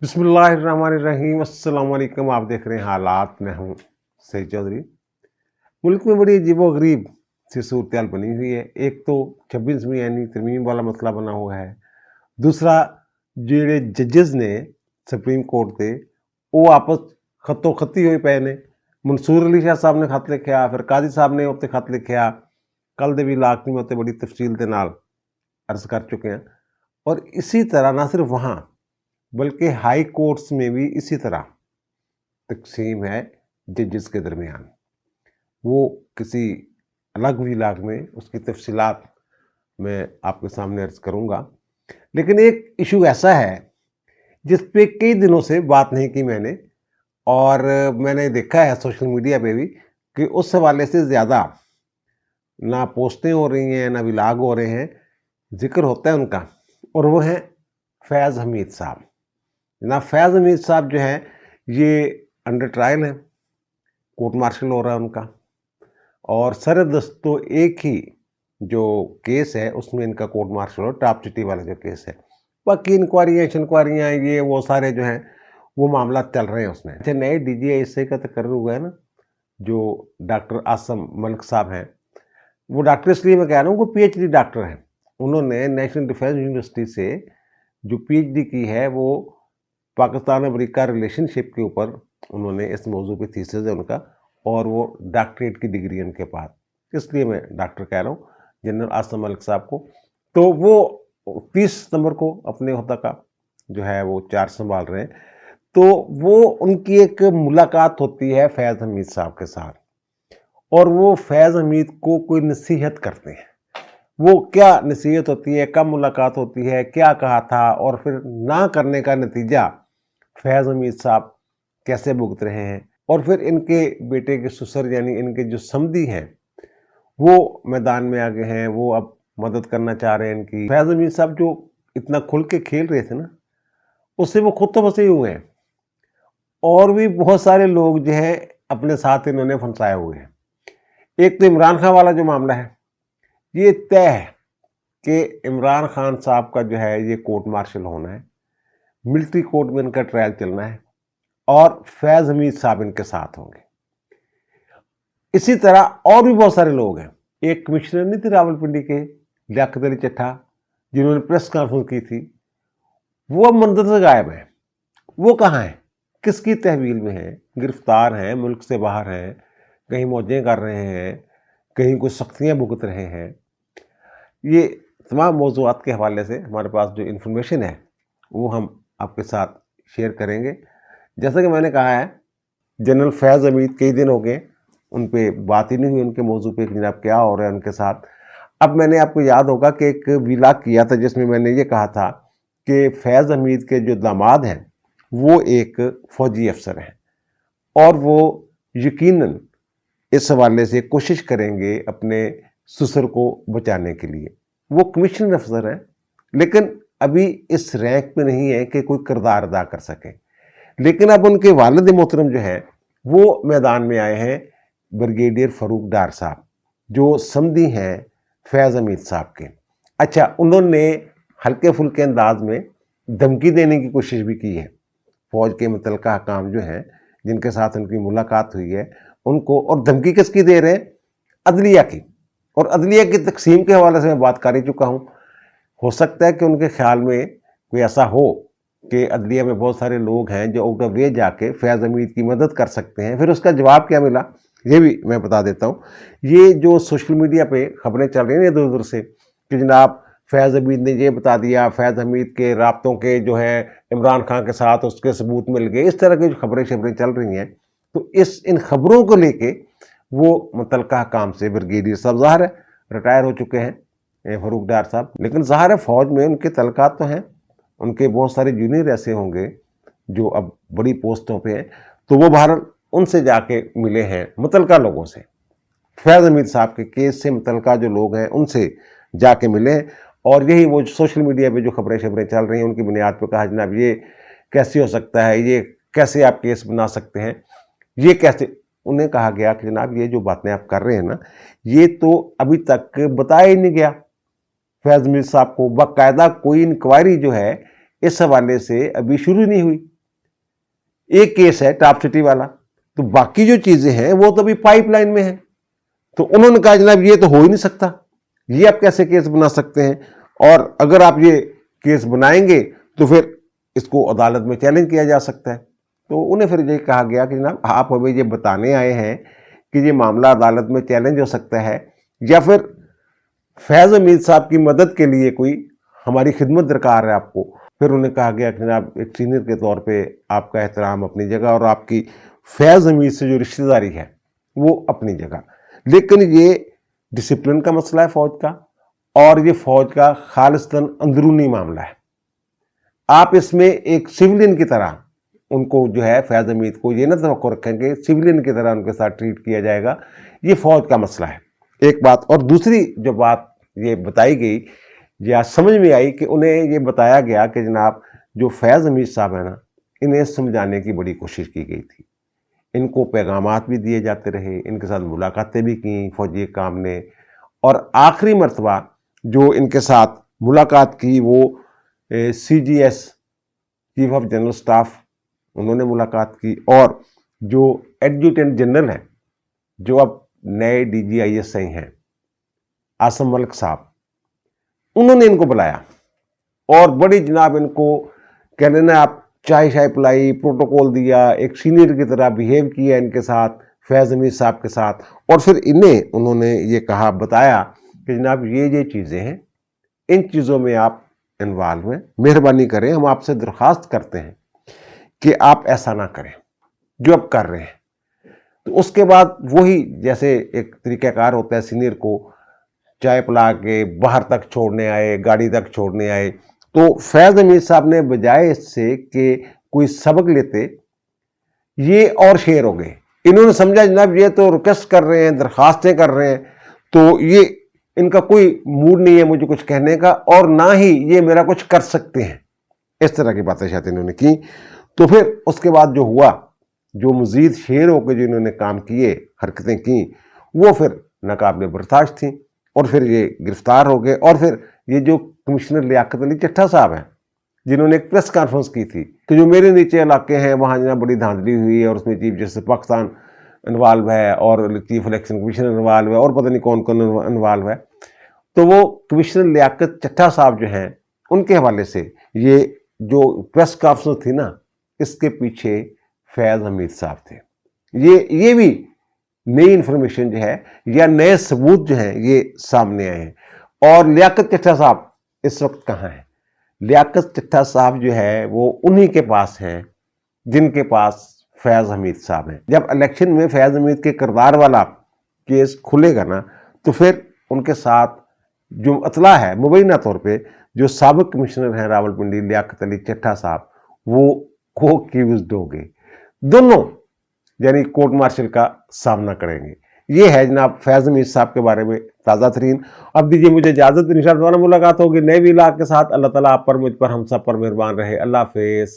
बिस्मिल्लाहिर्रहमानिर्रहीम। अस्सलाम वालेकुम। आप देख रहे हैं हालात। मैं हूँ सईद चौधरी। मुल्क में बड़ी अजीबोगरीब सी सूरत बनी हुई है। एक तो 26वीं यानी तरमीम वाला मसला बना हुआ है। दूसरा, ਜਿਹੜੇ जजेस ने सुप्रीम कोर्ट के वो आपस खत्तो खत्ती हुए पे ने। मंसूर अली शाह साहब ने खत लिखा, फिर काजी साहब ने उत्ते खत लिखा। कल दे भी लाख में उत्ते बड़ी तफसील के नाल अर्ज कर चुके हैं। और इसी तरह ना सिर्फ वहाँ बल्कि हाई कोर्ट्स में भी इसी तरह तकसीम है जजेस के दरमियान। वो किसी अलग विलाग में उसकी तफसीलात मैं आपके सामने अर्ज करूँगा। लेकिन एक इशू ऐसा है जिस पे कई दिनों से बात नहीं की मैंने, और मैंने देखा है सोशल मीडिया पे भी कि उस हवाले से ज़्यादा ना पोस्टें हो रही हैं ना विलाग हो रहे हैं, जिक्र होता है उनका, और वो है फैज़ हमीद साहब। जनाब फैज़ हमीद साहब जो हैं ये अंडर ट्रायल हैं, कोर्ट मार्शल हो रहा है उनका, और सरदस्तो एक ही जो केस है उसमें इनका कोर्ट मार्शल हो, टॉप सिटी वाला जो केस है। बाकी इंक्वायरियाँ ये वो सारे जो हैं वो मामला चल रहे हैं उसमें। अच्छा, नए DGI का तकर्र हुआ है ना, जो डॉक्टर आसम मलिक साहब हैं। वो डॉक्टर इसलिए मैं कह रहा हूँ, वो PhD डॉक्टर हैं। उन्होंने नेशनल डिफेंस यूनिवर्सिटी से जो PhD की है वो पाकिस्तान अमेरिका रिलेशनशिप के ऊपर उन्होंने इस मौजू पे थीसिस है उनका, और वो डॉक्टरेट की डिग्री है उनके पास। इसलिए मैं डॉक्टर कह रहा हूँ जनरल आसम मलिक साहब को। तो वो 30 सितंबर को अपने ओहदा का जो है वो चार्ज संभाल रहे हैं। तो वो उनकी एक मुलाकात होती है फैज़ हमीद साहब के साथ, और वो फैज़ हमीद को कोई नसीहत करते हैं। वो क्या नसीहत होती है, कब मुलाकात होती है, क्या कहा था, और फिर ना करने का नतीजा फैज़ हमीद साहब कैसे भुगत रहे हैं, और फिर इनके बेटे के ससुर यानी इनके जो समधी हैं वो मैदान में आ गए हैं, वो अब मदद करना चाह रहे हैं इनकी। फैज़ हमीद साहब जो इतना खुल के खेल रहे थे ना, उससे वो खुद तो फंसे हुए हैं, और भी बहुत सारे लोग जो हैं अपने साथ इन्होंने फंसाए हुए हैं। एक तो इमरान खान वाला जो मामला है, ये तय है कि इमरान खान साहब का जो है ये कोर्ट मार्शल होना है, मिलिट्री कोर्ट में इनका ट्रायल चलना है, और फैज़ हमीद साहब इनके साथ होंगे। इसी तरह और भी बहुत सारे लोग हैं। एक कमिश्नर नहीं थे रावलपिंडी के, लियाकत अली चट्ठा, जिन्होंने प्रेस कॉन्फ्रेंस की थी, वो अब मंदिर से गायब है। वो कहाँ हैं, किसकी तहवील में हैं, गिरफ्तार हैं, मुल्क से बाहर हैं, कहीं मौजें कर रहे हैं, कहीं कुछ सख्तियाँ भुगत रहे हैं। ये तमाम मौज़ूआत के हवाले से हमारे पास जो इन्फॉर्मेशन है वो हम आपके साथ शेयर करेंगे। जैसा कि मैंने कहा है, जनरल फैज़ हमीद कई दिन हो गए उन पे बात ही नहीं हुई, उनके मौजू पे जनाब क्या हो रहा है उनके साथ। अब मैंने, आपको याद होगा कि एक विलाग किया था जिसमें मैंने ये कहा था कि फैज़ हमीद के जो दामाद हैं वो एक फ़ौजी अफसर हैं, और वो यकीनन इस हवाले से कोशिश करेंगे अपने ससुर को बचाने के लिए। वो कमिश्नर अफसर हैं, लेकिन अभी इस रैंक में नहीं है कि कोई किरदार अदा कर सके। लेकिन अब उनके वालिद मोहतरम जो हैं वो मैदान में आए हैं, ब्रिगेडियर फ़रूक डार साहब, जो समधी हैं फैज़ हमीद साहब के। अच्छा, उन्होंने हल्के फुल्के अंदाज में धमकी देने की कोशिश भी की है फ़ौज के मुतल्लिका हकाम जो हैं जिनके साथ उनकी मुलाकात हुई है उनको। और धमकी किसकी दे रहे हैं? अदलिया की। और अदलिया की तकसीम के हवाले से मैं बात कर ही चुका हूँ। हो सकता है कि उनके ख्याल में कोई ऐसा हो कि अदलिया में बहुत सारे लोग हैं जो आउट ऑफ वे जाके फैज़ हमीद की मदद कर सकते हैं। फिर उसका जवाब क्या मिला ये भी मैं बता देता हूँ। ये जो सोशल मीडिया पे खबरें चल रही हैं इधर उधर से कि जनाब फैज़ हमीद ने ये बता दिया, फैज़ हमीद के राब्तों के जो है इमरान खान के साथ उसके सबूत मिल गए, इस तरह की जो खबरें चल रही हैं, तो इन खबरों को लेके वो मुतल्लिका काम से ब्रिगेडियर साहब ज़ाहिर है रिटायर हो चुके हैं फ़रूक डार साहब, लेकिन ज़ाहिर है फ़ौज में उनके तल्लुकात तो हैं। उनके बहुत सारे जूनियर ऐसे होंगे जो अब बड़ी पोस्टों पे हैं, तो वो बहरहाल उनसे जाके मिले हैं मुतल्लिका लोगों से। फैज़ हमीद साहब के केस से मुतल्लिका जो लोग हैं उनसे जाके मिले हैं, और यही वो सोशल मीडिया पे जो खबरें चल रही हैं उनकी बुनियाद पर कहा जनाब ये कैसे हो सकता है, ये कैसे आप केस बना सकते हैं, ये कैसे। उन्हें कहा गया कि जनाब ये जो बातें आप कर रहे हैं ना, ये तो अभी तक बताया ही नहीं गया फैज़ हमीद साहब को। बाकायदा कोई इंक्वायरी जो है इस हवाले से अभी शुरू नहीं हुई। एक केस है टॉप सिटी वाला, तो बाकी जो चीजें हैं वो तो अभी पाइपलाइन में है। तो उन्होंने कहा जनाब ये तो हो ही नहीं सकता, ये आप कैसे केस बना सकते हैं, और अगर आप ये केस बनाएंगे तो फिर इसको अदालत में चैलेंज किया जा सकता है। तो उन्हें फिर ये कहा गया कि जनाब आप हमें ये बताने आए हैं कि ये मामला अदालत में चैलेंज हो सकता है, या फिर फैज़ हमीद साहब की मदद के लिए कोई हमारी खिदमत दरकार है आपको। फिर उन्हें कहा गया कि जनाब एक सीनियर के तौर पे आपका एहतराम अपनी जगह और आपकी फैज़ हमीद से जो रिश्तेदारी है वो अपनी जगह, लेकिन ये डिसिप्लिन का मसला है फ़ौज का, और ये फ़ौज का खालिस्तन अंदरूनी मामला है। आप इसमें एक सिविलियन की तरह उनको जो है फैज़ हमीद को ये ना तवक्को रखेंगे सिविलियन की तरह उनके साथ ट्रीट किया जाएगा, ये फ़ौज का मसला है, एक बात। और दूसरी जो बात ये बताई गई या समझ में आई कि उन्हें ये बताया गया कि जनाब जो फैज़ हमीद साहब है ना, इन्हें समझाने की बड़ी कोशिश की गई थी, इनको पैगामात भी दिए जाते रहे, इनके साथ मुलाकातें भी की फौजी काम ने, और आखिरी मरतबा जो इनके साथ मुलाकात की वो CGS chief of general staff उन्होंने मुलाकात की, और जो एडजुटेंट जनरल हैं जो अब नए DGISI हैं आसम मलिक साहब, उन्होंने इनको बुलाया और बड़ी जनाब इनको कहने ना आप चाय शाय पिलाई, प्रोटोकॉल दिया, एक सीनियर की तरह बिहेव किया इनके साथ फैज़ हमीद साहब के साथ, और फिर इन्हें उन्होंने ये कहा बताया कि जनाब ये चीज़ें हैं, इन चीज़ों में आप इन्वॉल्व हैं, मेहरबानी करें, हम आपसे दरख्वास्त करते हैं कि आप ऐसा ना करें जो आप कर रहे हैं। तो उसके बाद वही जैसे एक तरीक़ाकार होता है, सीनियर को चाय पिला के बाहर तक छोड़ने आए, गाड़ी तक छोड़ने आए। तो फैज़ हमीद साहब ने बजाय इससे कि कोई सबक लेते, ये और शेर हो गए। इन्होंने समझा जनाब ये तो रिक्वेस्ट कर रहे हैं, दरख्वास्तें कर रहे हैं, तो ये इनका कोई मूड नहीं है मुझे कुछ कहने का, और ना ही ये मेरा कुछ कर सकते हैं, इस तरह की बातें शायद इन्होंने की। तो फिर उसके बाद जो हुआ, जो मज़ीद शेर होकर जो इन्होंने काम किए, हरकतें की, वो फिर नाकाबिले बर्दाश्त थी, और फिर ये गिरफ्तार हो गए। और फिर ये जो कमिश्नर लियाकत अली चट्ठा साहब हैं, जिन्होंने एक प्रेस कॉन्फ्रेंस की थी कि जो मेरे नीचे इलाके हैं वहाँ जनाब बड़ी धांधली हुई है, और उसमें चीफ जस्टिस पाकिस्तान इन्वॉल्व है, और चीफ इलेक्शन कमिश्नर इन्वॉल्व है, और पता नहीं कौन कौन इन्वॉल्व है। तो वो कमिश्नर लियाकत चट्ठा साहब जो हैं, उनके हवाले से ये जो प्रेस कॉन्फ्रेंस थी ना, इसके पीछे फैज़ हमीद साहब थे। ये भी नई इन्फॉर्मेशन जो है या नए सबूत जो हैं ये सामने आए हैं। और लियाकत चट्ठा साहब इस वक्त कहाँ हैं? लियाकत चट्ठा साहब जो है वो उन्हीं के पास हैं जिनके पास फैज़ हमीद साहब हैं। जब इलेक्शन में फैज़ हमीद के किरदार वाला केस खुलेगा ना, तो फिर उनके साथ जो अतला है मुबैना तौर पे, जो साबिक कमिश्नर हैं रावलपिंडी लियाकत अली चट्ठा साहब, वो को एक्यूज्ड होंगे, दोनों यानी कोर्ट मार्शल का सामना करेंगे। ये है जनाब फैज़ हमीद साहब के बारे में ताज़ा तरीन। अब दीजिए मुझे इजाज़त, इंशाअल्लाह दोबारा मुलाकात होगी नए विलाग के साथ। अल्लाह ताला आप पर, मुझ पर, हम सब पर मेहरबान रहे। अल्लाह हाफ़िज़।